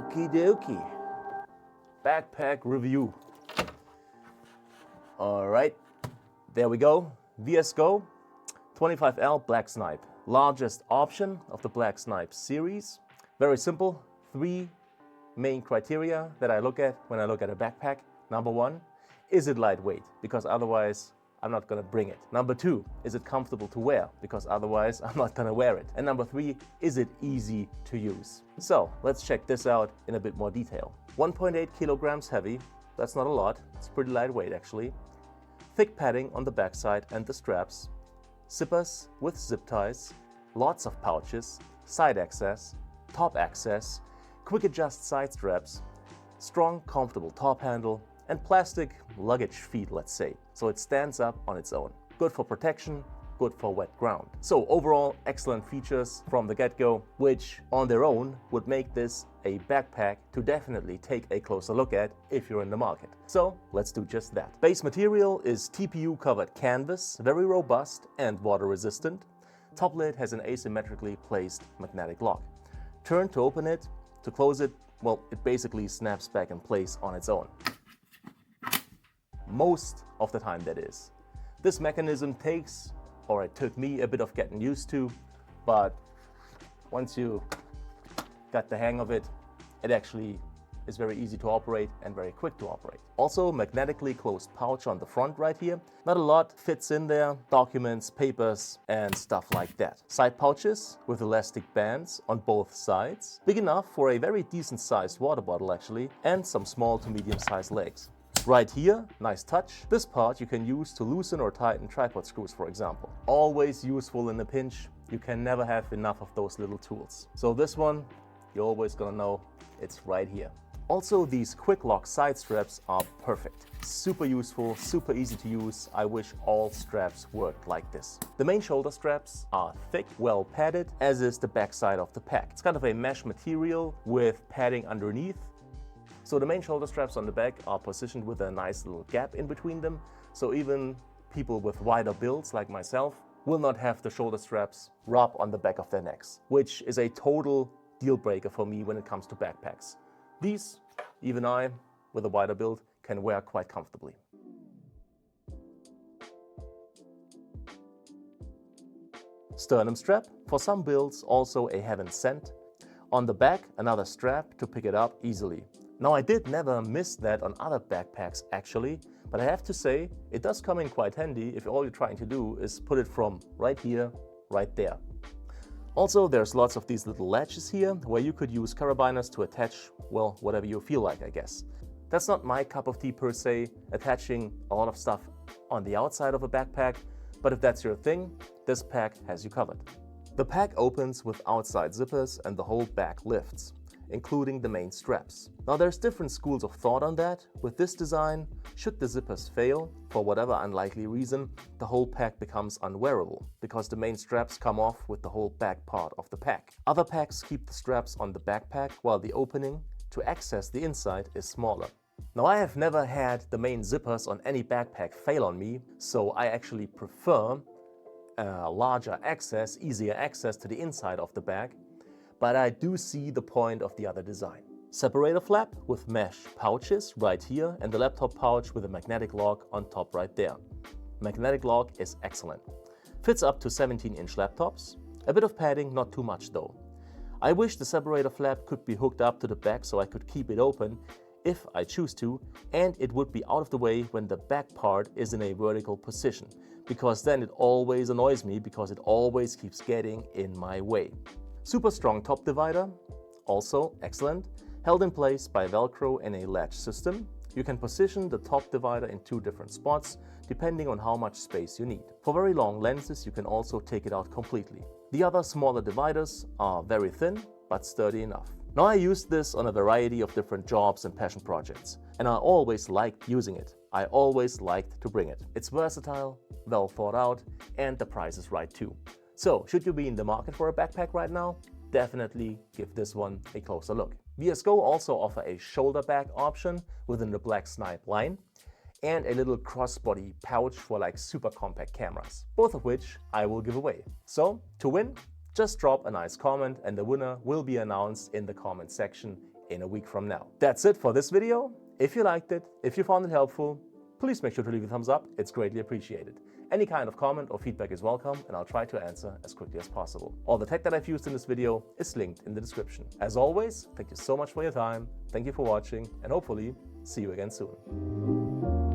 Okie dokie. Backpack review. All right, there we go. VSGO 25L Black Snipe. Largest option of the Black Snipe series. Very simple. 3 main criteria that I look at when I look at a backpack. Number 1, is it lightweight? Because otherwise I'm not gonna bring it. Number 2, is it comfortable to wear? Because otherwise I'm not gonna wear it. And number 3, is it easy to use? So let's check this out in a bit more detail. 1.8 kilograms heavy, that's not a lot, it's pretty lightweight actually. Thick padding on the backside and the straps, zippers with zip ties, lots of pouches, side access, top access, quick adjust side straps, strong comfortable top handle, and plastic luggage feet, let's say, so it stands up on its own. Good for protection, good for wet ground. So overall, excellent features from the get-go, which on their own would make this a backpack to definitely take a closer look at if you're in the market. So let's do just that. Base material is TPU covered canvas, very robust and water resistant. Top lid has an asymmetrically placed magnetic lock. Turn to open it, to close it, well, it basically snaps back in place on its own. Most of the time, that is. This mechanism takes, or it took me, a bit of getting used to, but once you got the hang of it, it actually is very easy to operate and very quick to operate. Also, magnetically closed pouch on the front right here. Not a lot fits in there, documents, papers, and stuff like that. Side pouches with elastic bands on both sides. Big enough for a very decent sized water bottle actually, and some small to medium sized legs. Right here, nice touch. This part you can use to loosen or tighten tripod screws, for example. Always useful in a pinch. You can never have enough of those little tools. So this one, you're always gonna know it's right here. Also, these quick lock side straps are perfect. Super useful, super easy to use. I wish all straps worked like this. The main shoulder straps are thick, well padded, as is the back side of the pack. It's kind of a mesh material with padding underneath. So the main shoulder straps on the back are positioned with a nice little gap in between them, so even people with wider builds like myself will not have the shoulder straps rub on the back of their necks, which is a total deal breaker for me when it comes to backpacks. These, even I, with a wider build, can wear quite comfortably. Sternum strap, for some builds also a heaven sent. On the back, another strap to pick it up easily. Now, I did never miss that on other backpacks actually, but I have to say it does come in quite handy if all you're trying to do is put it from right here, right there. Also, there's lots of these little latches here where you could use carabiners to attach, well, whatever you feel like, I guess. That's not my cup of tea per se, attaching a lot of stuff on the outside of a backpack, but if that's your thing, this pack has you covered. The pack opens with outside zippers and the whole back lifts, including the main straps. Now, there's different schools of thought on that. With this design, should the zippers fail, for whatever unlikely reason, the whole pack becomes unwearable because the main straps come off with the whole back part of the pack. Other packs keep the straps on the backpack while the opening to access the inside is smaller. Now, I have never had the main zippers on any backpack fail on me, so I actually prefer larger access, easier access to the inside of the bag. But I do see the point of the other design. Separator flap with mesh pouches right here and the laptop pouch with a magnetic lock on top right there. Magnetic lock is excellent. Fits up to 17-inch laptops. A bit of padding, not too much though. I wish the separator flap could be hooked up to the back so I could keep it open if I choose to, and it would be out of the way when the back part is in a vertical position, because then it always annoys me because it always keeps getting in my way. Super strong top divider, also excellent, held in place by Velcro in a latch system. You can position the top divider in 2 different spots depending on how much space you need. For very long lenses, you can also take it out completely. The other smaller dividers are very thin but sturdy enough. Now, I used this on a variety of different jobs and passion projects, and I always liked using it. I always liked to bring it. It's versatile, well thought out, and the price is right too. So, should you be in the market for a backpack right now? Definitely give this one a closer look. VSGO also offer a shoulder bag option within the Black Snipe line, and a little crossbody pouch for like super compact cameras, both of which I will give away. So, to win, just drop a nice comment and the winner will be announced in the comment section in a week from now. That's it for this video. If you liked it, if you found it helpful, please make sure to leave a thumbs up. It's greatly appreciated. Any kind of comment or feedback is welcome, and I'll try to answer as quickly as possible. All the tech that I've used in this video is linked in the description. As always, thank you so much for your time. Thank you for watching, and hopefully see you again soon.